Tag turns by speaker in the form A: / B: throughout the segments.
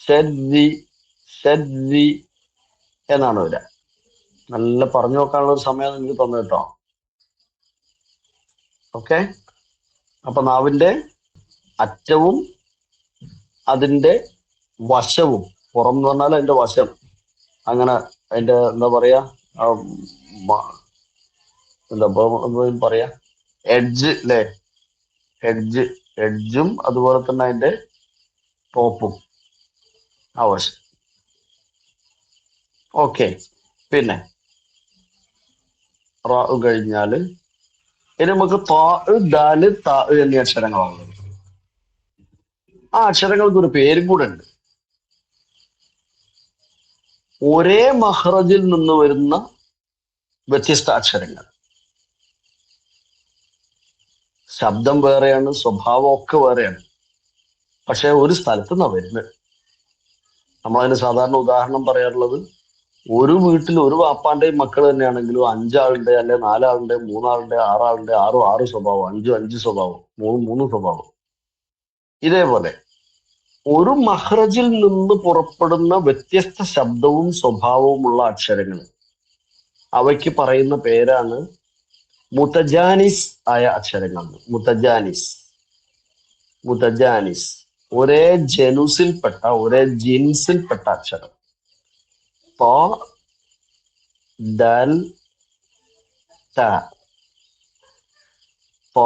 A: ഷദ്ദി ഷദ്ദി എന്നാണ് വരിക. നല്ല പറഞ്ഞു നോക്കാനുള്ള ഒരു സമയം നിങ്ങൾക്ക് തന്നു കേട്ടോ. ഓക്കെ, അപ്പൊ നാവിന്റെ അറ്റവും അതിന്റെ വശവും, പുറം എന്ന് പറഞ്ഞാൽ അതിന്റെ വശം, അങ്ങനെ അതിന്റെ എന്താ പറയാ, ആ, എന്താ പറയാ, എഡ്ജ് അല്ലെ, എഡ്ജും അതുപോലെ തന്നെ അതിന്റെ ടോപ്പും ആ വശം. ഓക്കെ, പിന്നെ റാ കഴിഞ്ഞാല് ഇനി നമുക്ക് താ, ദാല്, താ എന്നീ അക്ഷരങ്ങളാണ്. ആ അക്ഷരങ്ങൾക്ക് ഒരു പേരും കൂടെ ഉണ്ട്. ഒരേ മഹ്റജിൽ നിന്ന് വരുന്ന വ്യത്യസ്ത അക്ഷരങ്ങൾ. ശബ്ദം വേറെയാണ്, സ്വഭാവം ഒക്കെ വേറെയാണ്, പക്ഷെ ഒരു സ്ഥലത്ത് നിന്നാണ് വരുന്നത്. നമ്മളതിന് സാധാരണ ഉദാഹരണം പറയാറുള്ളത്, ഒരു വീട്ടിൽ ഒരു വാപ്പാന്റെയും മക്കൾ തന്നെയാണെങ്കിലും 5 ആളുടെ അല്ലെ 4 ആളുടെ 3 ആളുടെ 6 ആളുടെ 6 സ്വഭാവം, 5 സ്വഭാവം, 3 സ്വഭാവം. ഇതേപോലെ ഒരു മഹ്റജിൽ നിന്ന് പുറപ്പെടുന്ന വ്യത്യസ്ത ശബ്ദവും സ്വഭാവവുമുള്ള അക്ഷരങ്ങൾ, അവയ്ക്ക് പറയുന്ന പേരാണ് മുതജാനിസ് ആയ അക്ഷരങ്ങൾ. മുതജാനിസ് ഒരേ ജനുസിൽപ്പെട്ട, ഒരേ ജിൻസിൽപ്പെട്ട അക്ഷരം. ത, ദൽ, ത, ത,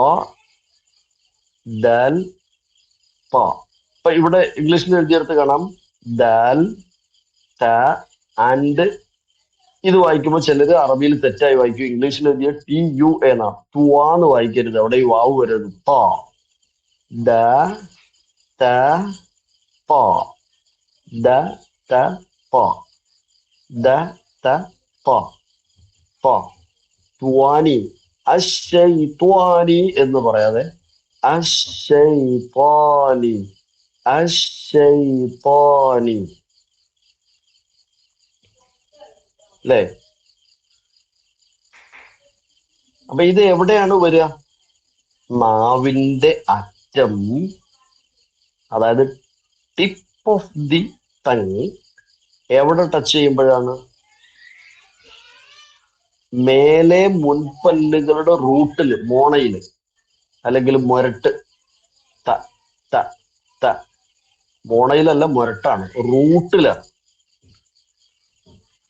A: ദൽ, ത. അപ്പൊ ഇവിടെ ഇംഗ്ലീഷിൽ എഴുതിയെടുത്ത് കാണാം ദാൽ, ത ആൻഡ്. ഇത് വായിക്കുമ്പോൾ ചിലര് അറബിയിൽ തെറ്റായി വായിക്കും. ഇംഗ്ലീഷിൽ എഴുതിയ TU എന്നാ, തുവാന്ന് വായിക്കരുത്, അവിടെ ഈ വാവ് വരരുത്. ത, ദ, ത, പ, ദ, ത, പ, ദ, ത, പ, പ. തുവാനി, അശ്ശൈത്വാനി എന്ന് പറയാതെ അശ്ശൈത്വാനി, അശ്ശൈത്വാനി അല്ലേ? അപ്പൊ ഇത് എവിടെയാണ് വരിക? നാവിന്റെ അറ്റം, അതായത് ടിപ്പ് ഓഫ് ദി ടങ് എവിടെ ടച്ച് ചെയ്യുമ്പോഴാണ്? മേലെ മുൻപല്ലുകളുടെ റൂട്ടില്, മോണയില്, അല്ലെങ്കിൽ മുരട്ട്, ത ത ത. മോണയിലല്ല, മുരട്ടാണ്, റൂട്ടിലാണ്.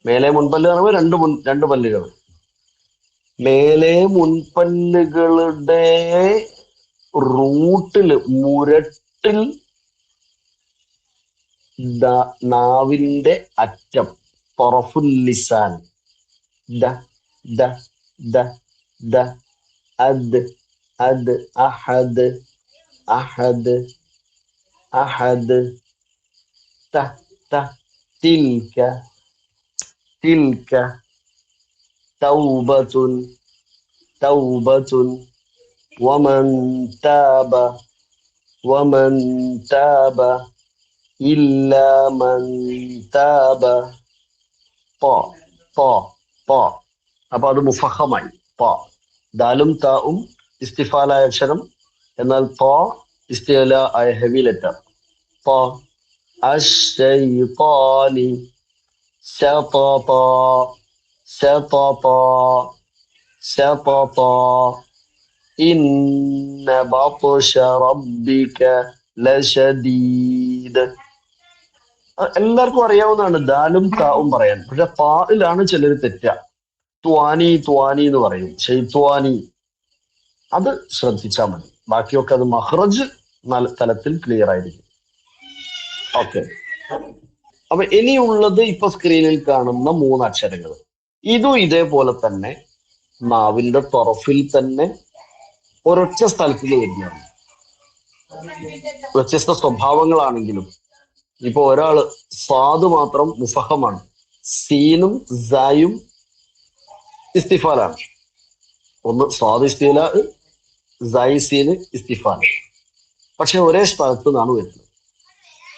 A: മേലെ മുൻപല്ല് പറയുമ്പോൾ രണ്ട് പല്ലുകൾ. മേലെ മുൻപല്ലുകളുടെ റൂട്ടില്, മുരട്ടിൽ നാവിന്റെ അറ്റം, തൊറഫുൽ ലിസാൻ, ദ ദ ദ ദ, അദ് അദ്, അഹദ് അഹദ് അഹദ്, ത ത, തിൽക തിൽക, തൗബത്തുൻ തൗബത്തുൻ, വമൻ താബ വമൻ താബ, ഇല്ലാ മൻ താബ. പ പ പ. അപ്പൊ അത് മുഫഹമായി. പ, ദാലും താവും ഇസ്തിഫാലായ അക്ഷരം, എന്നാൽ പ ഇസ്തിഅല ആയ ഹെവി ലെറ്റർ. പ, അശ്ശൈത്വാനി, ശതത ശതത ശതത, ഇന്ന ബത്ശ റബ്ബിക ലശദീദ്. എല്ലാവർക്കും അറിയാവുന്നതാണ് ദാലും താവും പറയാൻ, പക്ഷെ പായിലാണ് ചിലർ തെറ്റുക. ത്വാനി ത്വാനി എന്ന് പറയും, ഷെയ്ത്വാനി. അത് ശ്രദ്ധിച്ചാൽ മതി, ബാക്കിയൊക്കെ അത് മഹ്റജ് തലത്തിൽ ക്ലിയർ ആയിരിക്കും. ഓക്കെ, അപ്പൊ ഇനിയുള്ളത് ഇപ്പൊ സ്ക്രീനിൽ കാണുന്ന 3 അക്ഷരങ്ങൾ. ഇതും ഇതേപോലെ തന്നെ നാവിന്റെ തൊറഫിൽ തന്നെ ഒരൊറ്റ സ്ഥലത്തിൽ വരുന്നതാണ്. വ്യത്യസ്ത സ്വഭാവങ്ങളാണെങ്കിലും, ഇപ്പൊ ഒരാള് സ്വാദ് മാത്രം മുഫഹമാണ്, സീനും സായും ഇസ്തിഫാലാണ്. ഒന്ന് സ്വാദ് ഇസ്തില, സായി സീന് ഇസ്തിഫാൽ, പക്ഷെ ഒരേ സ്ഥലത്ത് നിന്നാണ് വരുന്നത്.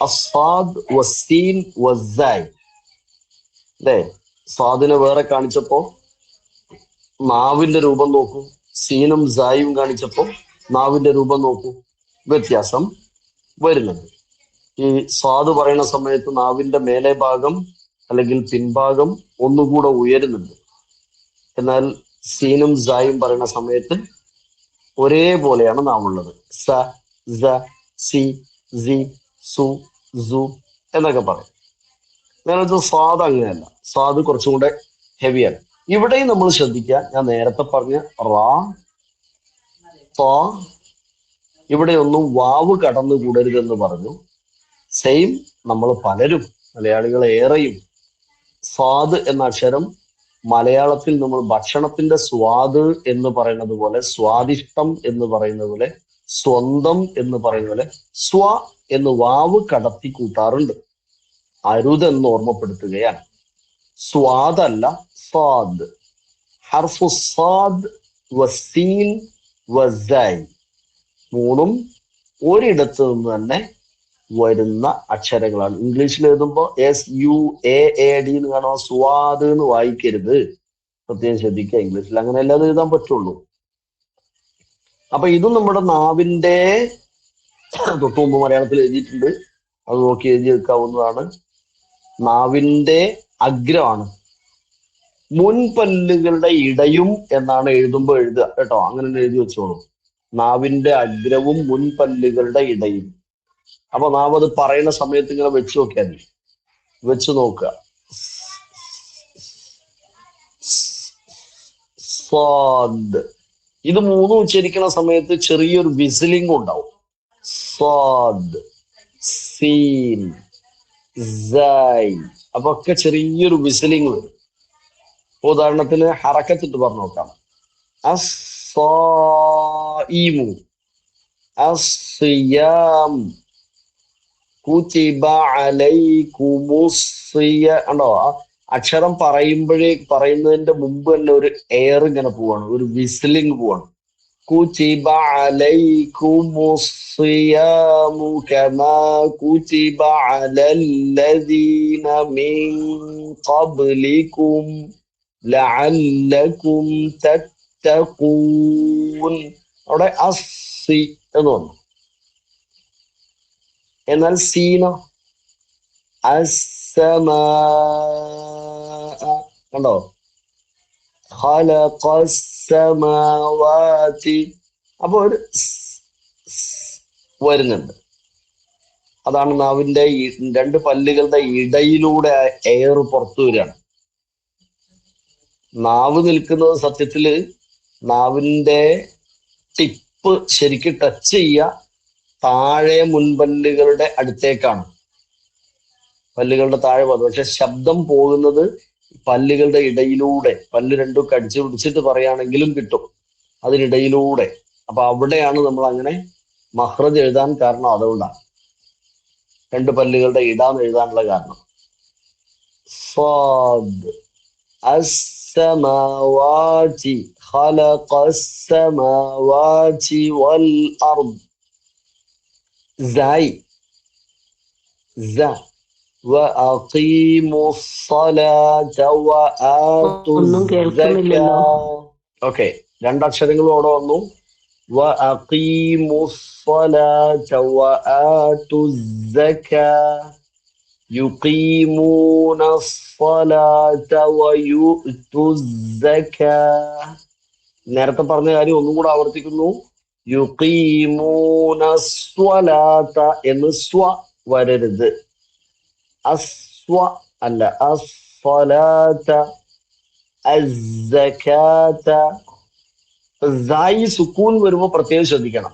A: അസ്വാദ് വസീൻ വസായ് അല്ലേ? സ്വാദിനെ വേറെ കാണിച്ചപ്പോ നാവിന്റെ രൂപം നോക്കൂ, സീനും സായും കാണിച്ചപ്പോ നാവിന്റെ രൂപം നോക്കൂ, വ്യത്യാസം വരുന്നുണ്ട്. ഈ സ്വാദ് പറയുന്ന സമയത്ത് നാവിന്റെ മേലെ ഭാഗം അല്ലെങ്കിൽ പിൻഭാഗം ഒന്നുകൂടെ ഉയരുന്നുണ്ട്. എന്നാൽ സീനും സായും പറയുന്ന സമയത്ത് ഒരേപോലെയാണ് നാവുള്ളത്. സ, സ, സി, സി, സു, സു എന്നൊക്കെ പറയും. നേരത്തെ സ്വാദ് അങ്ങനെയല്ല. സ്വാദ് കുറച്ചും കൂടെ ഹെവിയാണ്. ഇവിടെയും നമ്മൾ ശ്രദ്ധിക്കുക, ഞാൻ നേരത്തെ പറഞ്ഞ റാ, ത, ഇവിടെ ഒന്നും വാവ് കടന്നു കൂടരുതെന്ന് പറഞ്ഞു. സെയിം നമ്മൾ പലരും, മലയാളികൾ ഏറെയും സ്വാദ് എന്ന അക്ഷരം മലയാളത്തിൽ നമ്മൾ ഭക്ഷണത്തിന്റെ സ്വാദ് എന്ന് പറയുന്നത് പോലെ, സ്വാദിഷ്ടം എന്ന് പറയുന്നത് പോലെ, സ്വന്തം എന്ന് പറയുന്ന പോലെ സ്വ എന്ന് വാവ് കടത്തി കൂട്ടാറുണ്ട്. അരുതെന്ന് ഓർമ്മപ്പെടുത്തുകയാണ്. സ്വാദല്ല, സ്വാദ്. ഹർഫു സാദ് വസീൻ വസൈ മൂന്നും ഒരിടത്ത് നിന്ന് തന്നെ വരുന്ന അക്ഷരങ്ങളാണ്. ഇംഗ്ലീഷിൽ എഴുതുമ്പോൾ SUAAD എന്ന് കാണുക, സ്വാദ് എന്ന് വായിക്കരുത്. പ്രത്യേകം ശ്രദ്ധിക്കുക. ഇംഗ്ലീഷിൽ അങ്ങനെ അല്ലാതെ എഴുതാൻ പറ്റുള്ളൂ. അപ്പൊ ഇതും നമ്മുടെ നാവിന്റെ തൊട്ടു മുമ്പ് മലയാളത്തിൽ എഴുതിയിട്ടുണ്ട്, അത് നോക്കി എഴുതി വെക്കാവുന്നതാണ്. നാവിന്റെ അഗ്രമാണ്. മുൻപല്ലുകളുടെ ഇടയും എന്നാണ് എഴുതുമ്പോൾ എഴുതുക കേട്ടോ. അങ്ങനെ എഴുതി വെച്ചോളൂ. നാവിന്റെ അഗ്രവും മുൻപല്ലുകളുടെ ഇടയും. അപ്പൊ നാം അത് പറയുന്ന സമയത്ത് ഇങ്ങനെ വെച്ച് നോക്കിയാൽ മതി. വെച്ച് നോക്കുക. സ്വാദ്. ഇത് മൂന്നും ഉച്ചരിക്കുന്ന സമയത്ത് ചെറിയൊരു വിസിലിംഗ് ഉണ്ടാവും. സ്വാദ്, സീൻ, സൈ. അപ്പൊ ഒക്കെ ചെറിയൊരു വിസിലിംഗ് വരും. ഉദാഹരണത്തിന് ഹറക്കത്തിട്ട് പറഞ്ഞു നോക്കാം. അസ്സായിമു, അസ്സിയാം, കുതിബ അലൈകുമുസ്സിയ. കണ്ടോ, അക്ഷരം പറയുന്നതിന്റെ മുമ്പ് തന്നെ ഒരു എയർ ഇങ്ങനെ പോവാണ്, ഒരു വിസിലിംഗ് പോവാണ്. കുതിബ അലൈകുമുസ്സിയാമു കമാ കുതിബ അലല്ലദീന മിൻ ഖബ്ലികും ലഅല്ലകും തത്തഖൂൻ. അവിടെ അസ്സി എന്ന് വന്നു. എന്നാൽ സീന അസ്സമാ. കണ്ടോ, ഖലഖസ്സമാവാതി. അപ്പൊ ഒരു വരുന്നുണ്ട്. അതാണ് നാവിന്റെ രണ്ട് പല്ലുകളുടെ ഇടയിലൂടെ എയർ പുറത്തു വരികയാണ്. നാവ് നിൽക്കുന്നത് സത്യത്തില് നാവിന്റെ ടിപ്പ് ശരിക്ക് ടച്ച് ചെയ്യുക താഴെ മുൻപല്ലുകളുടെ അടുത്തേക്കാണ്. പല്ലുകളുടെ താഴെ പോകുന്നത്. പക്ഷെ ശബ്ദം പോകുന്നത് പല്ലുകളുടെ ഇടയിലൂടെ. പല്ല് രണ്ടും കടിച്ചു പിടിച്ചിട്ട് പറയുകയാണെങ്കിലും കിട്ടും, അതിനിടയിലൂടെ. അപ്പൊ അവിടെയാണ് നമ്മൾ അങ്ങനെ മഹ്റജ് എഴുതാൻ കാരണം. അതുകൊണ്ടാണ് രണ്ട് പല്ലുകളുടെ ഇടാന്ന് എഴുതാനുള്ള കാരണം. സാദ്, അസ്സമാവാതി, ഖലഖസ്സമാവാതി വൽ അർദ്. സായ്, സ, വഅഖീമുസ്സലാത വആതുസ്സകാ. ഓക്കെ, രണ്ടക്ഷരങ്ങളും അവിടെ വന്നു. വഅഖീമുസ്സലാത വആതുസ്സകാ യുഖീമൂനസ്സലാത വയുഅ്തുസ്സകാ. നേരത്തെ പറഞ്ഞ കാര്യം ഒന്നും കൂടെ ആവർത്തിക്കുന്നു. യുഖീമൂനസ്സലാത എന്ന് സ്വ വരരുത്. അസ്വ അല്ല, അസ്സലാത, അസ്സകാത. സായി സുക്കൂൻ വരുമ്പോ പ്രത്യേകം ശ്രദ്ധിക്കണം.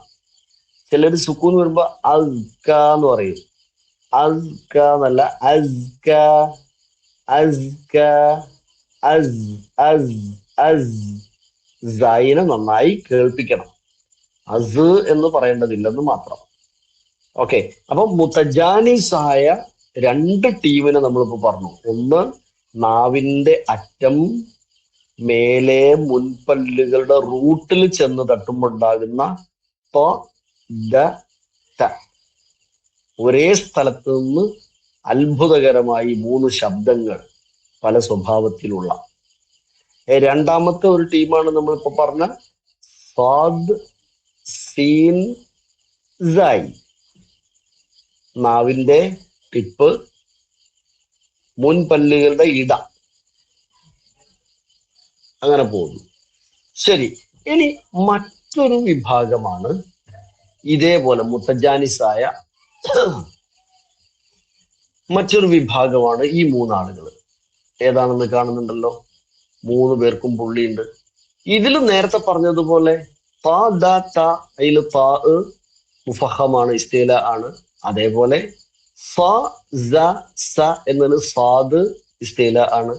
A: ചിലര് സുക്കൂൻ വരുമ്പോ അസ്ക എന്ന് പറയും. അസ്ക എന്നല്ല, അസ്ക, അസ്ക, അസ്, അസ്, അസ്. സായിനെ നന്നായി കേൾപ്പിക്കണം. അസ് എന്ന് പറയേണ്ടതില്ലെന്ന് മാത്രം. ഓക്കെ, അപ്പൊ മുതജാനിസായ രണ്ട് ടീമിനെ നമ്മളിപ്പോ പറഞ്ഞു. ഒന്ന്, നാവിന്റെ അറ്റം മേലെ മുൻപല്ലുകളുടെ റൂട്ടിൽ ചെന്ന് തട്ടുമ്പോണ്ടാകുന്ന ത, ദ, ത. ഒരേ സ്ഥലത്ത് നിന്ന് അത്ഭുതകരമായി മൂന്ന് ശബ്ദങ്ങൾ പല സ്വഭാവത്തിലുള്ള. രണ്ടാമത്തെ ഒരു ടീമാണ് നമ്മളിപ്പോ പറഞ്ഞ സാദ്, സീൻ, സൈ. നാവിന്റെ ടിപ്പ്, മുൻപല്ലുകളുടെ ഇട, അങ്ങനെ പോകുന്നു. ശരി, ഇനി മറ്റൊരു വിഭാഗമാണ് ഇതേപോലെ മുത്തജാനിസായ മറ്റൊരു വിഭാഗമാണ് ഈ മൂന്നാളുകൾ. ഏതാണെന്ന് കാണുന്നുണ്ടല്ലോ, 3 പേർക്കും പുള്ളിയുണ്ട്. ഇതിലും നേരത്തെ പറഞ്ഞതുപോലെ താ ദ ത, അതിൽ താ മുഫഹമാണ്, ഇസ്തില ആണ്. അതേപോലെ ഫ സ സ എന്നതിന് സാദ് ഇസ്തില ആണ്.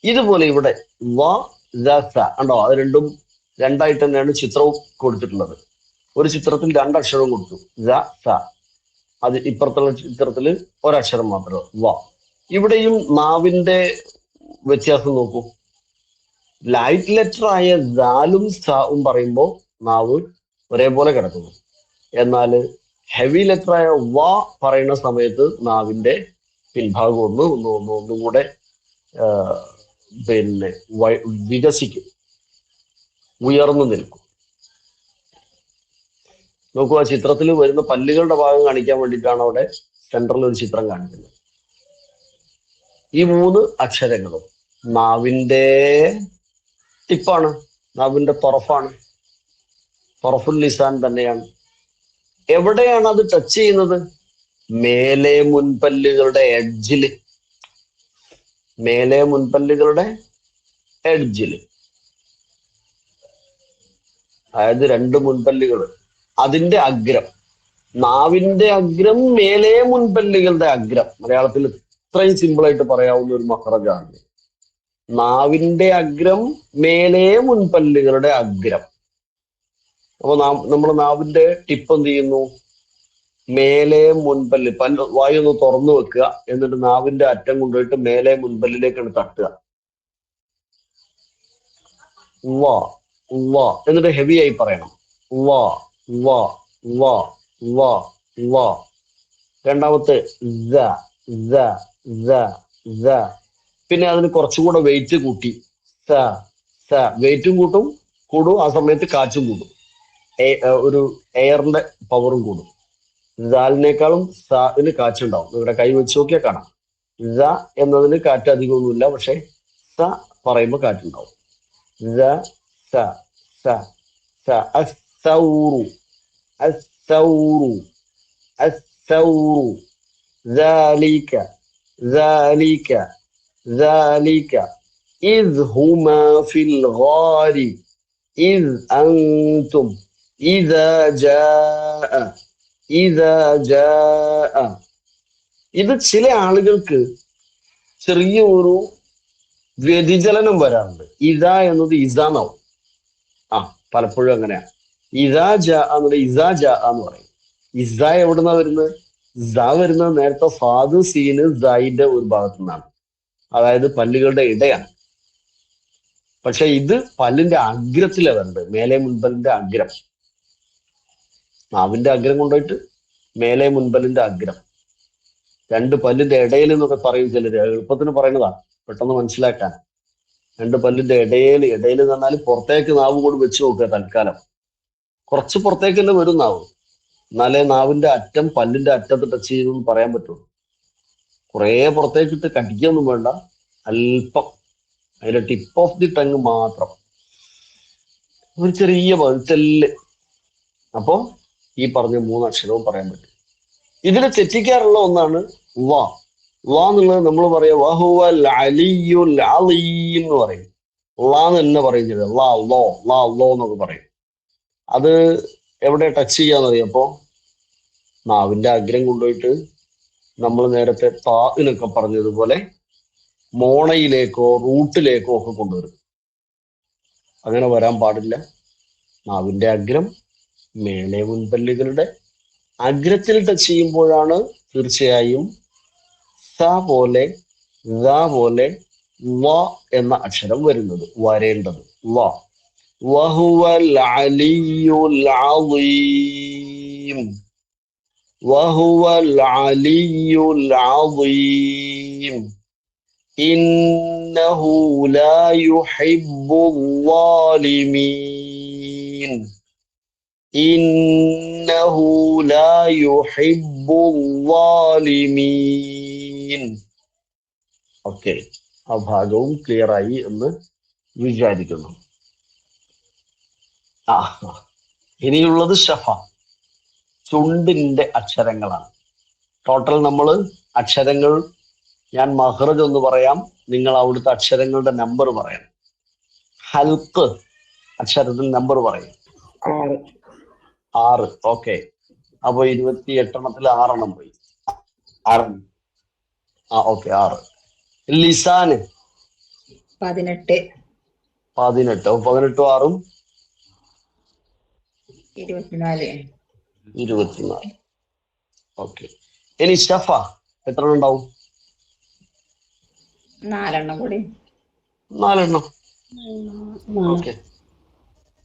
A: ഇതുപോലെ ഇവിടെ വ സ സ ഉണ്ടോ, അത് രണ്ടും രണ്ടായിട്ട് തന്നെയാണ് ചിത്രവും കൊടുത്തിട്ടുള്ളത്. ഒരു ചിത്രത്തിൽ 2 അക്ഷരവും കൊടുത്തു, സ സ. അത് ഇപ്പുറത്തുള്ള ചിത്രത്തിൽ ഒരക്ഷരം മാത്രം വ. ഇവിടെയും നാവിന്റെ വ്യത്യാസം നോക്കൂ. ലൈറ്റ് ലെറ്റർ ആയ ദാലും സാവും പറയുമ്പോൾ നാവ് ഒരേപോലെ കിടക്കുന്നു. എന്നാൽ ഹെവി ലെറ്റർ ആയ വ പറയുന്ന സമയത്ത് നാവിന്റെ പിൻഭാഗം ഒന്നും കൂടെ പിന്നെ വികസിക്കും, ഉയർന്നു നിൽക്കും. നോക്കൂ, ആ ചിത്രത്തിൽ വരുന്ന പല്ലുകളുടെ ഭാഗം കാണിക്കാൻ വേണ്ടിയിട്ടാണ് അവിടെ സെൻട്രൽ ഒരു ചിത്രം കാണിക്കുന്നത്. ഈ 3 അക്ഷരങ്ങളും നാവിന്റെ ടിപ്പാണ്, നാവിന്റെ തൊറഫാണ്, തൊറഫുൽ ലിസാൻ തന്നെയാണ്. എവിടെയാണ് അത് ടച്ച് ചെയ്യുന്നത്? മേലെ മുൻപല്ലുകളുടെ എഡ്ജില്, മേലെ മുൻപല്ലുകളുടെ എഡ്ജില്. അതായത് 2 മുൻപല്ലുകൾ, അതിന്റെ അഗ്രം, നാവിന്റെ അഗ്രം, മേലെ മുൻപല്ലുകളുടെ അഗ്രം. മലയാളത്തിൽ ഇത്രയും സിമ്പിളായിട്ട് പറയാവുന്ന ഒരു മഹ്റജാണ്. നാവിന്റെ അഗ്രം, മേലെ മുൻപല്ലുകളുടെ അഗ്രം. അപ്പൊ നമ്മുടെ നാവിന്റെ ടിപ്പ് എന്ത് ചെയ്യുന്നു? മേലെ മുൻപല്ല്, വായു ഒന്ന് തുറന്നു വെക്കുക, എന്നിട്ട് നാവിന്റെ അറ്റം കൊണ്ടുപോയിട്ട് മേലെ മുൻപല്ലിലേക്കാണ് തട്ടുക. വാ വാ എന്നിട്ട് ഹെവി ആയി പറയണം, വാ വാ വാ വാ വാ. രണ്ടാമത്തെ പിന്നെ അതിന് കുറച്ചുകൂടെ വെയിറ്റ് കൂട്ടി, വെയിറ്റും കൂടും, ആ സമയത്ത് കാറ്റും കൂടും, ഒരു എയറിന്റെ പവറും കൂടും. ദാലിനേക്കാളും സാന് കാറ്റുണ്ടാവും. ഇവിടെ കൈ വെച്ച് നോക്കിയാൽ കാണാം. ദ എന്നതിന് കാറ്റ് അധികമൊന്നുമില്ല, പക്ഷെ സ പറയുമ്പോൾ കാറ്റുണ്ടാവും. الثور الثور الثور ذلك ذلك ذلك إذ هما في الغار إذ أنتم إذا جاء إذا جاء. ഇത് ചില ആളുകൾക്ക് ചെറിയ ഒരു വ്യതിചലനം വരാറുണ്ട്. ഇതാ എന്നത് ഇസാന്നാവും. പലപ്പോഴും അങ്ങനെയാ. ഇതാ ജ എന്നത് ഇസാ ജ എന്ന് പറയും. ഇസ എവിടുന്നാ വരുന്നത്? സ വരുന്നത് നേരത്തെ ഫാദ് സീന് സൈന്റെ ഒരു ഭാഗത്തു നിന്നാണ്, അതായത് പല്ലുകളുടെ ഇടയാണ്. പക്ഷെ ഇത് പല്ലിന്റെ അഗ്രത്തിലാണ് വരുന്നത്, മേലെ മുൻപല്ലിന്റെ അഗ്രം. നാവിന്റെ അഗ്രം കൊണ്ടുപോയിട്ട് മേലെ മുൻപല്ലിന്റെ അഗ്രം, 2 പല്ലിന്റെ ഇടയിൽ എന്നൊക്കെ പറയും ചിലര്. എളുപ്പത്തിന് പറയുന്നതാ, പെട്ടെന്ന് മനസ്സിലാക്കാൻ. 2 പല്ലിന്റെ ഇടയിൽ എന്ന് പറഞ്ഞാൽ പുറത്തേക്ക് നാവ് കൂടി വെച്ച് നോക്കുക. തൽക്കാലം കുറച്ച് പുറത്തേക്ക് തന്നെ വരും നാവ്, എന്നാലേ നാവിന്റെ അറ്റം പല്ലിന്റെ അറ്റത്ത് ടച്ച് ചെയ്തെന്ന് പറയാൻ പറ്റുള്ളൂ. കുറേ പുറത്തേക്കിട്ട് കടിക്കൊന്നും വേണ്ട, അല്പം അതിന്റെ ടിപ്പ് ഓഫ് ദി ടങ് മാത്രം, ഒരു ചെറിയ വഴുത്തല്. അപ്പോ ഈ പറഞ്ഞ 3 അക്ഷരവും പറയാൻ പറ്റും. ഇതിൽ തെറ്റിക്കാറുള്ള ഒന്നാണ് വാ. വാ എന്നുള്ളത് നമ്മൾ പറയാ വഹുവൽ അലിയുൽ അലീം എന്ന് പറയും. ലാ എന്ന് തന്നെ പറയുന്നത് ലാ ലോ ലാ ലോ എന്നൊക്കെ പറയും. അത് എവിടെ ടച്ച് ചെയ്യാന്നറിയപ്പോ നാവിന്റെ അഗ്രം കൊണ്ടുപോയിട്ട് നമ്മൾ നേരത്തെ താനൊക്കെ പറഞ്ഞതുപോലെ മോണയിലേക്കോ റൂട്ടിലേക്കോ ഒക്കെ കൊണ്ടുവരും. അങ്ങനെ വരാൻ പാടില്ല. നാവിന്റെ അഗ്രം മേലെ മുൻപല്ലുകളുടെ അഗ്രത്തിൽ ടച്ച് ചെയ്യുമ്പോഴാണ് തീർച്ചയായും സ പോലെ പോലെ വ എന്ന അക്ഷരം വരുന്നത്, വരേണ്ടത്. വ വഹുവൽ അലിയുൽ അളീം വഹുവൽ അലിയുൽ അളീം ഇന്നഹു ലാ യുഹിബ്ബുൽ ളാലിമീൻ ഇന്നഹു ലാ യുഹിബ്ബുൽ യുഹിബ്ബുദ്ദാലിമീൻ. ഓക്കെ, ആ ഭാഗവും ക്ലിയർ ആയി എന്ന് വിചാരിക്കുന്നു. ആ, ഇനിയുള്ളത് ഷഫ, ചുണ്ടിന്റെ അക്ഷരങ്ങളാണ്. ടോട്ടൽ നമ്മൾ അക്ഷരങ്ങൾ, ഞാൻ മഹ്റജ് ഒന്ന് പറയാം, നിങ്ങൾ അവിടുത്തെ അക്ഷരങ്ങളുടെ നമ്പർ പറയണം. ഹൽക്ക് അക്ഷരത്തിൽ നമ്പർ പറയും. 6. ഓക്കെ, അപ്പൊ 28 6 പോയി.
B: 6.
A: ആ ഓക്കെ, 6. ലിസാന്
C: 18.
A: 18. 18 6
C: 24.
A: 24. ഓക്കെ, ഇനി ഷഫ എത്ര ഉണ്ടാവും?
C: 4 കൂടി.
A: 4. ഓക്കെ,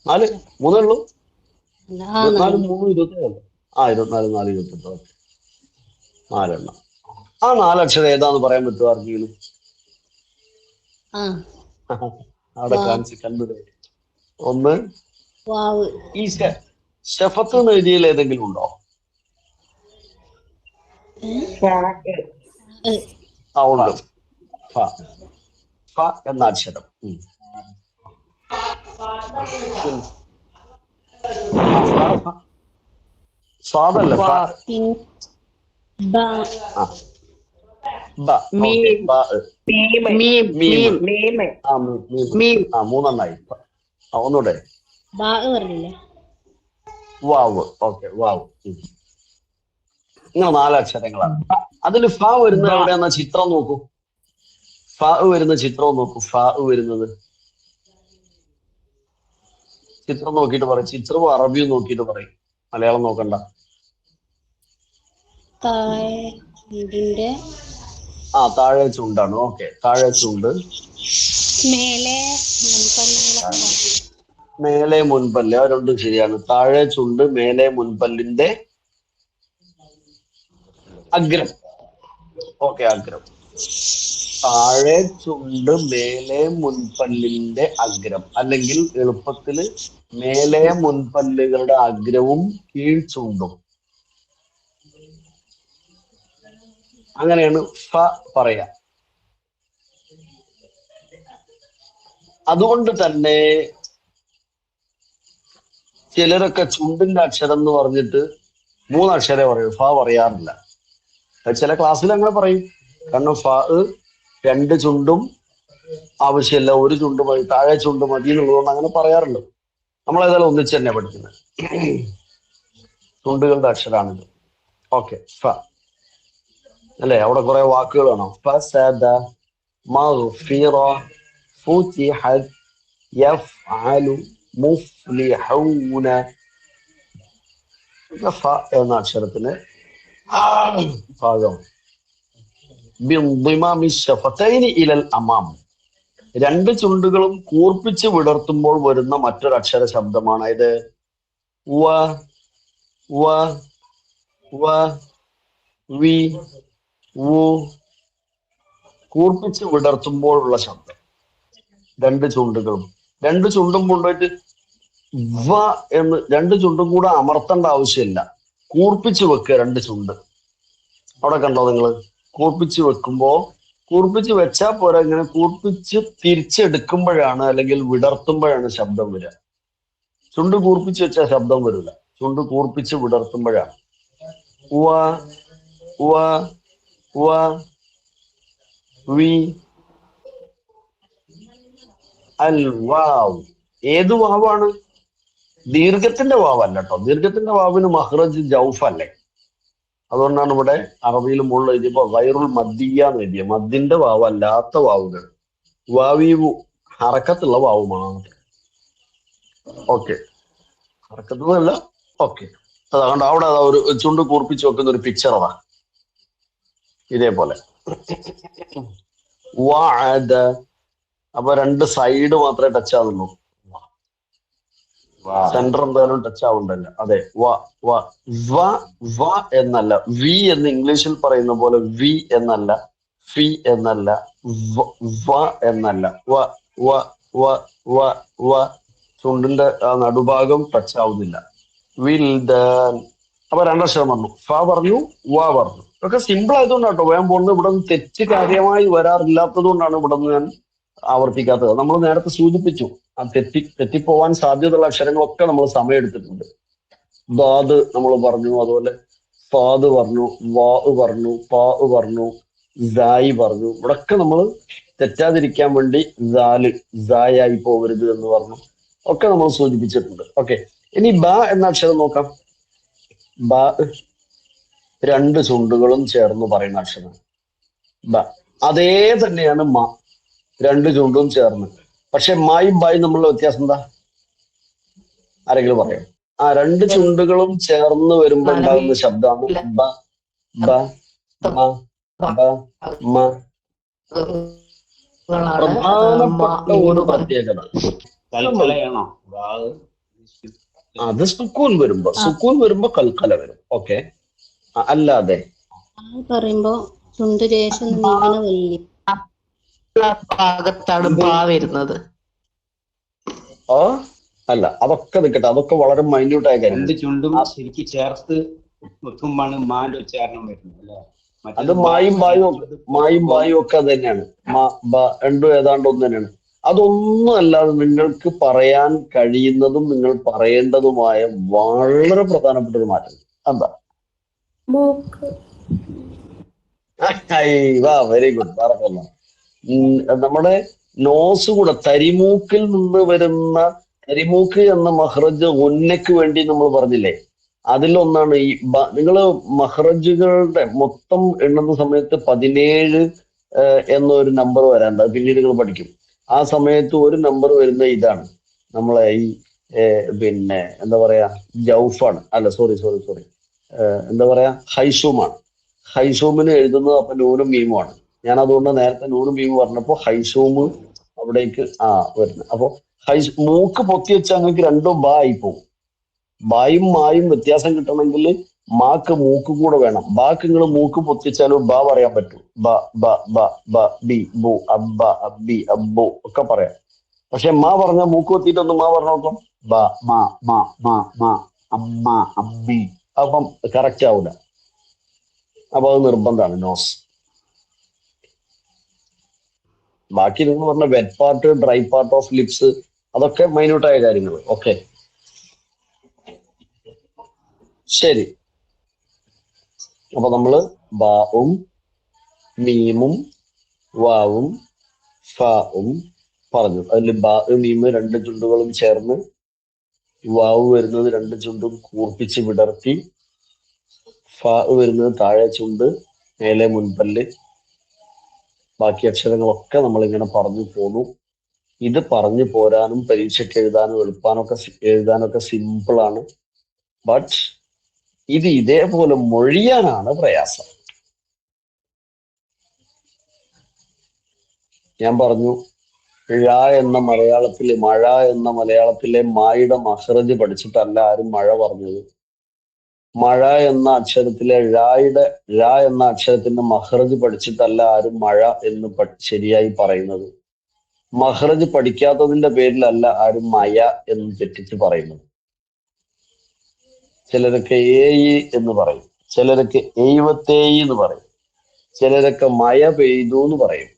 A: 4 3 ഉള്ളൂ. 24 3 27. 24 4 28. ഓക്കെ, 4. ആ 4 അക്ഷരം ഏതാന്ന് പറയാൻ പറ്റുമോ ആർക്കെങ്കിലും? അവിടെ കാണിച്ച് കണ്ടുപിടി. ഒന്ന്, ഈ ഷഫത്ത് എന്ന എഴുതിയിൽ ഏതെങ്കിലും ഉണ്ടോ? ആ ഉണ്ട്, ഫ. ഫ എന്ന അക്ഷരം. സ്വാദല്ല, മൂന്നെണ്ണായി. ഒന്നൂടെ വാവ്. ഓക്കെ, വാവ്. ഇങ്ങനെ 4 അക്ഷരങ്ങളാണ്. അതിൽ ഫ വരുന്നത് എവിടെയാന്ന ചിത്രം നോക്കൂ. ഫ വരുന്ന ചിത്രം നോക്കൂ. ഫ വരുന്നത് ചിത്രം നോക്കിയിട്ട് പറയും. ചിത്രവും അറബിയും നോക്കിയിട്ട് പറയും, മലയാളം നോക്കണ്ട. താഴെ ചുണ്ടാണ്. ഓക്കെ, താഴെ ചുണ്ട്, മേലെ മുൻപല്ല്. ആ രണ്ടും ശരിയാണ്. താഴെ ചുണ്ട്, മേലെ മുൻപല്ലിന്റെ അഗ്രം. ഓക്കെ, അഗ്രം. താഴെ ചുണ്ട്, മേലെ മുൻപല്ലിന്റെ അഗ്രം, അല്ലെങ്കിൽ എളുപ്പത്തില് മേലെ മുൻപല്ലുകളുടെ അഗ്രവും കീഴ്ചുണ്ടും. അങ്ങനെയാണ് ഫ പറയാ. അതുകൊണ്ട് തന്നെ ചിലരൊക്കെ ചുണ്ടിന്റെ അക്ഷരം എന്ന് പറഞ്ഞിട്ട് 3 അക്ഷരം പറയും, ഫ പറയാറില്ല. ചില ക്ലാസ്സിൽ അങ്ങനെ പറയും. കാരണം ഫ 2 ചുണ്ടും ആവശ്യമില്ല, 1 ചുണ്ട് മതി, താഴെ ചുണ്ട് മതി എന്നുള്ളതുകൊണ്ട് അങ്ങനെ പറയാറുണ്ട്. നമ്മളേതായാലും ഒന്നിച്ച് തന്നെ പഠിക്കുന്നത്. ചുണ്ടുകളുടെ അക്ഷരാണിത്. ഓക്കെ, ഫ അല്ലേ? അവിടെ കുറെ വാക്കുകൾ വേണം. ഫസദ, മഗ്ഫിറ, ഫുതിഹത്, യഫ്അലു, മുഫ്ലിഹൂന. ഫ എന്ന അക്ഷരത്തിന് ഭാഗം. ബിൻദിമാമി ശഫതൈനി ഇലൽ അമാം. 2 ചുണ്ടുകളും കൂർപ്പിച്ച് വിടർത്തുമ്പോൾ വരുന്ന മറ്റൊരു അക്ഷര ശബ്ദമാണ് ഇത്. വ വ വ വി വു. കൂർപ്പിച്ച് വിടർത്തുമ്പോഴുള്ള ശബ്ദം. 2 ചുണ്ടും കൊണ്ടുപോയിട്ട് വ എന്ന് 2 ചുണ്ടും കൂടെ അമർത്തേണ്ട ആവശ്യമില്ല. കൂർപ്പിച്ച് വെക്കുക 2 ചുണ്ട്. അവിടെ കണ്ടോ നിങ്ങൾ? കൂർപ്പിച്ച് വെക്കുമ്പോ, കൂർപ്പിച്ച് വെച്ചാൽ പോരാ, ഇങ്ങനെ കൂർപ്പിച്ച് തിരിച്ചെടുക്കുമ്പോഴാണ്, അല്ലെങ്കിൽ വിടർത്തുമ്പോഴാണ് ശബ്ദം വരിക. ചുണ്ട് കൂർപ്പിച്ച് വെച്ചാൽ ശബ്ദം വരില്ല. ചുണ്ട് കൂർപ്പിച്ച് വിടർത്തുമ്പോഴാണ്. വ വ വ വി അൽ വാവ്. ഏത് വാവാണ്? ദീർഘത്തിന്റെ വാവല്ല കേട്ടോ. ദീർഘത്തിന്റെ വാവിന് മഹ്റജ് ജൗഫ് അല്ലേ? അതുകൊണ്ടാണ് ഇവിടെ അറബിയിൽ മുകളിൽ എഴുതിയപ്പോ ഗൈറുൽ മദ്ദിയ എന്ന് എഴുതിയ. മദ്ദിന്റെ വാവല്ലാത്ത വാവുകൾ. വാവീവു ഹറക്കത്തുള്ള വാവുമാണ്. ഓക്കെ, ഹറക്കത്തുള്ള. ഓക്കെ, അതുകൊണ്ട് അവിടെ ഒരു ചുണ്ട് കൂർപ്പിച്ച് വെക്കുന്ന ഒരു പിക്ചർ അതാ. ഇതേപോലെ വഅദ. അപ്പൊ 2 സൈഡ് മാത്രമേ ടച്ച് ആവുന്നുള്ളൂ. സെന്റർ എന്തായാലും ടച്ച് ആവുണ്ടല്ലോ. അതെ, വ വ വ വ എന്നല്ല. വി എന്ന് ഇംഗ്ലീഷിൽ പറയുന്ന പോലെ വി എന്നല്ല, ഫി എന്നല്ല, വ എന്നല്ല. വ വ വ വ വ. ചുണ്ടിന്റെ നടുഭാഗം ടച്ച് ആവുന്നില്ല. വിൽദാൻ. അപ്പൊ രണ്ടക്ഷരം വന്നു. ഫ പറഞ്ഞു, വ പറഞ്ഞു. ഇതൊക്കെ സിമ്പിൾ ആയതുകൊണ്ടാണ് കേട്ടോ വേഗം പോകുന്നത്. ഇവിടെ നിന്ന് തെറ്റ് കാര്യമായി വരാറില്ലാത്തത് കൊണ്ടാണ് ഇവിടെ നിന്ന് ഞാൻ ആവർത്തിക്കാത്തത്. നമ്മൾ നേരത്തെ സൂചിപ്പിച്ചു, ആ തെറ്റിപ്പോവാൻ സാധ്യതയുള്ള അക്ഷരങ്ങളൊക്കെ നമ്മൾ സമയം എടുത്തിട്ടുണ്ട്. ദാദ് നമ്മൾ പറഞ്ഞു, അതുപോലെ ഫാദ് പറഞ്ഞു, വാ പറഞ്ഞു, പാ പറഞ്ഞു, സായി പറഞ്ഞു. ഇവിടൊക്കെ നമ്മൾ തെറ്റാതിരിക്കാൻ വേണ്ടി സായായി പോകരുത് എന്ന് പറഞ്ഞു, ഒക്കെ നമ്മൾ സൂചിപ്പിച്ചിട്ടുണ്ട്. ഓക്കെ, ഇനി ബ എന്ന അക്ഷരം നോക്കാം. ബ രണ്ട് ചുണ്ടുകളും ചേർന്ന് പറയുന്ന അക്ഷരം ബ. അതേ തന്നെയാണ് മ, രണ്ട് ചുണ്ടും ചേർന്ന്. പക്ഷെ മായും ബായും തമ്മിലുള്ള വ്യത്യാസം എന്താ? ആരെങ്കിലും പറയാം? ആ രണ്ട് ചുണ്ടുകളും ചേർന്ന് വരുമ്പോ ഉണ്ടാകുന്ന ശബ്ദമാണ് ബ ബ മ ബ മ. പ്രധാനപ്പെട്ട ഒരു പ്രത്യേകത, അത് സുക്കൂൻ വരുമ്പോ കൽക്കല വരും. ഓക്കെ, അല്ലാതെ
B: പറയുമ്പോ ചുണ്ട് ശേഷം നീങ്ങണ വലിയ
D: ഭാഗത്താണ് ബാ വരുന്നത്.
A: ആ അല്ല, അതൊക്കെ നിൽക്കട്ടെ, അതൊക്കെ വളരെ മൈന്യൂട്ടായ കാര്യം.
E: ചുണ്ടും ശരിക്കും ചേർത്ത് വെക്കുമ്പോഴാണ് മാന്റെ ഉച്ചാരണം വരുന്നത് അല്ലെ?
A: അത് മായും ബായും ഒക്കെ അത് തന്നെയാണ്. രണ്ടും ഏതാണ്ട് ഒന്ന് തന്നെയാണ്. അതൊന്നും അല്ലാതെ നിങ്ങൾക്ക് പറയാൻ കഴിയുന്നതും നിങ്ങൾ പറയേണ്ടതുമായ വളരെ പ്രധാനപ്പെട്ട ഒരു മാറ്റം എന്താ? Very good. നമ്മുടെ നോസ് കൂടെ തരിമൂക്കിൽ നിന്ന് വരുന്ന, തരിമൂക്ക് എന്ന മഹ്റജ് ഉന്നക്ക് വേണ്ടി നമ്മൾ പറഞ്ഞില്ലേ, അതിലൊന്നാണ് ഈ നിങ്ങൾ മഹ്റജുകളുടെ മൊത്തം എണ്ണുന്ന സമയത്ത് 17 എന്നൊരു നമ്പർ വരാണ്ട്, അത് പിന്നീട് നിങ്ങൾ പഠിക്കും. ആ സമയത്ത് ഒരു നമ്പർ വരുന്ന ഇതാണ്, നമ്മളെ ഈ പിന്നെ എന്താ പറയാ, ജൗഫാണ്, അല്ല സോറി എന്താ പറയാ, ഹൈഷൂമാണ്. ഹൈഷൂമിന് എഴുതുന്നത് അപ്പൊ നൂനും മീമുമാണ്. ഞാൻ അതുകൊണ്ട് നേരത്തെ നൂനും മീമും പറഞ്ഞപ്പോ ഹൈഷൂമ് അവിടേക്ക് വരുന്നത്. അപ്പൊ മൂക്ക് പൊത്തി വെച്ചാൽ നിങ്ങൾക്ക് രണ്ടും ബാ ആയി പോകും. ബായും മായും വ്യത്യാസം കിട്ടണമെങ്കിൽ മാക്ക് മൂക്ക് കൂടെ വേണം. ബാക്ക് നിങ്ങൾ മൂക്ക് പൊത്തിച്ചാലും ബാ പറയാൻ പറ്റും. ബ ബ ബ ബ ബി ബു അബ്ബ അബ്ബി അബ്ബു ഒക്കെ പറയാം. പക്ഷെ മാ പറഞ്ഞ മൂക്ക് പൊത്തിയിട്ടൊന്ന് മാ പറഞ്ഞ നോക്കാം, ബ മ മ മ മ അമ്മ അമ്മി, അപ്പം കറക്റ്റ് ആവൂല. അപ്പൊ അത് നിർബന്ധമാണ് നോസ്. ബാക്കി നിങ്ങൾ പറഞ്ഞ wet part, dry part of lips, അതൊക്കെ മൈന്യൂട്ടായ കാര്യങ്ങൾ. ഓക്കെ, ശരി. അപ്പൊ നമ്മള് ബാവും മീമും വാവും ഫാവും പറഞ്ഞു. അതിൽ ബാ മീമ് രണ്ട് ചുണ്ടുകളും ചേർന്ന്, വാവ് വരുന്നത് രണ്ട് ചുണ്ടും കൂർപ്പിച്ച് വിടർത്തി, ഫാ വരുന്നത് താഴെ ചുണ്ട് മേലെ മുൻപല്ല്. ബാക്കി അക്ഷരങ്ങളൊക്കെ നമ്മളിങ്ങനെ പറഞ്ഞു പോന്നു. ഇത് പറഞ്ഞു പോരാനും പരീക്ഷയ്ക്ക് എഴുതാനൊക്കെ സിമ്പിളാണ്. ബട്ട് ഇത് ഇതേപോലെ മൊഴിയാനാണ് പ്രയാസം. ഞാൻ പറഞ്ഞു, ഴ എന്ന മലയാളത്തിലെ മഴ എന്ന മലയാളത്തിലെ മായുടെ മഹ്റജ് പഠിച്ചിട്ടല്ല ആരും മഴ പറഞ്ഞത്. മഴ എന്ന അക്ഷരത്തിലെ ഴ എന്ന അക്ഷരത്തിന്റെ മഹ്റജ് പഠിച്ചിട്ടല്ല ആരും മഴ എന്ന് ശരിയായി പറയുന്നത്. മഹ്റജ് പഠിക്കാത്തതിന്റെ പേരിലല്ല ആരും മയ എന്ന് തെറ്റിച്ച് പറയുന്നത്. ചിലരൊക്കെ ഏയി എന്ന് പറയും, ചിലരൊക്കെ എഴുപത്തേയി എന്ന് പറയും, ചിലരൊക്കെ മഴ പെയ്തു എന്ന് പറയും,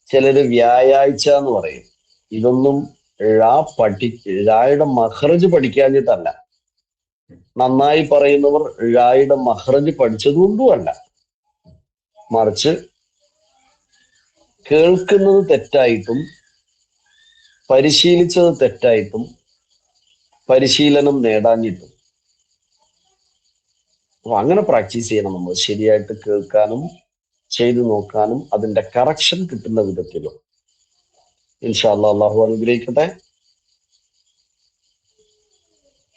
A: ചിലര് വ്യാഴാഴ്ച എന്ന് പറയും. ഇതൊന്നും ഴയുടെ മഹ്റജ് പഠിക്കാഞ്ഞിട്ടല്ല. നന്നായി പറയുന്നവർ ഴയുടെ മഹ്റജ് പഠിച്ചതുകൊണ്ടും അല്ല, മറിച്ച് കേൾക്കുന്നത് തെറ്റായിട്ടും പരിശീലിച്ചത് തെറ്റായിട്ടും പരിശീലനം നേടാഞ്ഞിട്ടും. അപ്പൊ അങ്ങനെ പ്രാക്ടീസ് ചെയ്യണം നമ്മൾ, ശരിയായിട്ട് കേൾക്കാനും ചെയ്തു നോക്കാനും അതിന്റെ കറക്ഷൻ കിട്ടുന്ന വിധത്തിലും. ഇൻഷാ അല്ലാഹ്, അല്ലാഹു അനുഗ്രഹിക്കട്ടെ.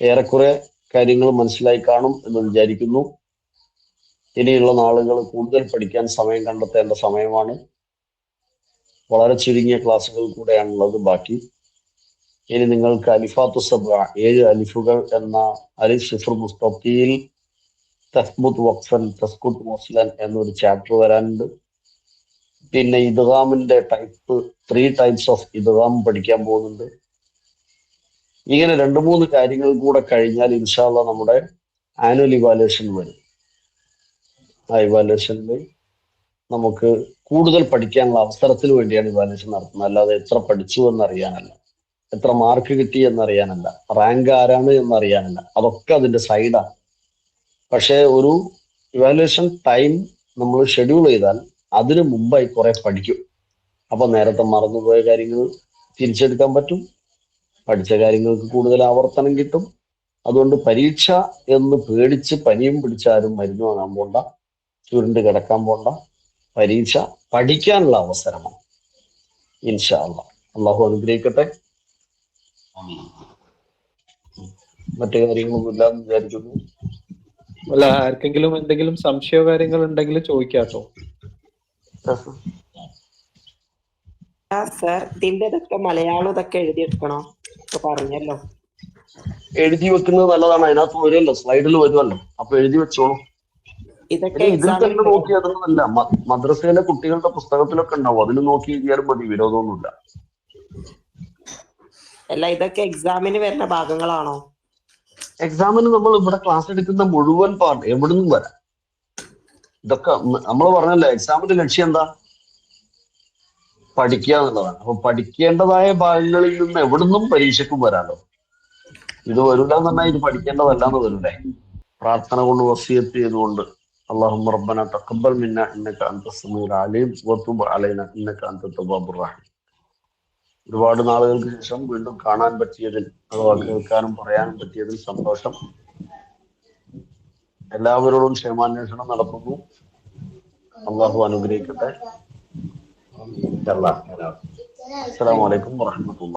A: ഏറെക്കുറെ കാര്യങ്ങൾ മനസ്സിലായി കാണും എന്ന് വിചാരിക്കുന്നു. ഇനിയുള്ള നാളുകൾ കൂടുതൽ പഠിക്കാൻ സമയം കണ്ടെത്തേണ്ട സമയമാണ്. വളരെ ചുരുങ്ങിയ ക്ലാസ്സുകൾ കൂടെയാണുള്ളത് ബാക്കി. ഇനി നിങ്ങൾക്ക് അലിഫാത്തു സബ്അ 7 അലിഫുകൾ എന്ന അലിഫ് സിഫർ മുസ്തഖീൽ തസ്ബുത് വഖഫൻ തസ്കുത് മുസ്ലൻ എന്നൊരു ചാപ്റ്റർ വരാനുണ്ട്. പിന്നെ ഇദ്ഗാമിന്റെ 3 ടൈപ്സ് ഓഫ് ഇദ്ഗാം പഠിക്കാൻ പോകുന്നുണ്ട്. ഇങ്ങനെ 2-3 കാര്യങ്ങൾ കൂടെ കഴിഞ്ഞാൽ ഇൻഷാ അല്ലാഹ് നമ്മുടെ ആനുവൽ ഇവാലുവേഷൻ വരും. ആ ഇവാലുവേഷനിൽ നമുക്ക് കൂടുതൽ പഠിക്കാനുള്ള അവസരത്തിന് വേണ്ടിയാണ് ഇവാലുവേഷൻ നടത്തുന്നത്. അല്ലാതെ എത്ര പഠിച്ചു എന്നറിയാനല്ല, എത്ര മാർക്ക് കിട്ടി എന്നറിയാനല്ല, റാങ്ക് ആരാണ് എന്നറിയാനല്ല. അതൊക്കെ അതിന്റെ സൈഡാണ്. പക്ഷെ ഒരു ഇവാലുവേഷൻ ടൈം നമ്മൾ ഷെഡ്യൂൾ ചെയ്താൽ അതിനു മുമ്പായി കുറെ പഠിക്കും. അപ്പൊ നേരത്തെ മറന്നുപോയ കാര്യങ്ങൾ തിരിച്ചെടുക്കാൻ പറ്റും, പഠിച്ച കാര്യങ്ങൾക്ക് കൂടുതൽ ആവർത്തനം കിട്ടും. അതുകൊണ്ട് പരീക്ഷ എന്ന് പേടിച്ച് പനിയും പിടിച്ചാരും മരുന്ന് വാങ്ങാൻ പോണ്ട, ചുരുണ്ട് കിടക്കാൻ പോണ്ട. പരീക്ഷ പഠിക്കാനുള്ള അവസരമാണ്. ഇൻഷാ അല്ലാഹ്. അള്ളാഹു അനുഗ്രഹിക്കട്ടെ. മറ്റു കാര്യങ്ങളൊന്നും ഇല്ലാന്ന് വിചാരിക്കുന്നു.
D: അല്ല, ആർക്കെങ്കിലും എന്തെങ്കിലും സംശയമോ കാര്യങ്ങൾ ഉണ്ടെങ്കിൽ ചോദിക്കാട്ടോ.
F: സർ, ഇതിന്റെ ഇതൊക്കെ മലയാളം ഇതൊക്കെ എഴുതിയെടുക്കണോ? ഇപ്പൊ പറഞ്ഞല്ലോ.
A: എഴുതി വെക്കുന്നത് നല്ലതാണ്. അതിനകത്ത് വരുമല്ലോ, സ്ലൈഡിൽ വരുമല്ലോ, അപ്പൊ എഴുതി വെച്ചോളൂ.
F: ഇതൊക്കെ
A: ഇനി ഇതിൽ
F: എക്സാമിന്
A: തന്നെ നോക്കി അതൊന്നുമല്ല, മദ്രസയിലെ കുട്ടികളുടെ പുസ്തകത്തിലൊക്കെ ഉണ്ടാവും, അതിൽ നോക്കി എഴുതിയാലും മതി, വിരോധമൊന്നുമില്ല.
F: അല്ല, ഇതൊക്കെ എക്സാമിന് വരുന്ന ഭാഗങ്ങളാണോ?
A: എക്സാമിന് നമ്മൾ ഇവിടെ ക്ലാസ് എടുക്കുന്ന മുഴുവൻ പാർട്ട് എവിടുന്നും വരാം. ഇതൊക്കെ നമ്മൾ പറഞ്ഞല്ലോ, എക്സാമിന്റെ ലക്ഷ്യം എന്താ? പഠിക്കുക എന്നുള്ളതാണ്. അപ്പൊ പഠിക്കേണ്ടതായ ഭാഗങ്ങളിൽ നിന്ന് എവിടുന്നും പരീക്ഷയ്ക്കും വരാലോ. ഇത് വരില്ല എന്ന് പറഞ്ഞാൽ ഇത് പഠിക്കേണ്ടതല്ലാന്ന് വരൂലേ. പ്രാർത്ഥന കൊണ്ട് വസിയത്ത് ചെയ്തുകൊണ്ട്, അല്ലാഹുമ്മ റബ്ബന തഖബ്ബൽ മിന്ന ഇന്നക അൻതസ് സമീഉൽ അലീം വതുബ് അലൈന ഇന്നക അൻതത് തവ്വാബുർ റഹീം. ഒരുപാട് നാളുകൾക്ക് ശേഷം വീണ്ടും കാണാൻ പറ്റിയതിൽ, അഥവാ കേൾക്കാനും പറയാനും പറ്റിയതിൽ സന്തോഷം. എല്ലാവരോടും ക്ഷേമാന്വേഷണം നടത്തുന്നു. അള്ളാഹു അനുഗ്രഹിക്കട്ടെ. അസ്സലാമു അലൈക്കും വറഹ്മത്തുള്ളാഹി.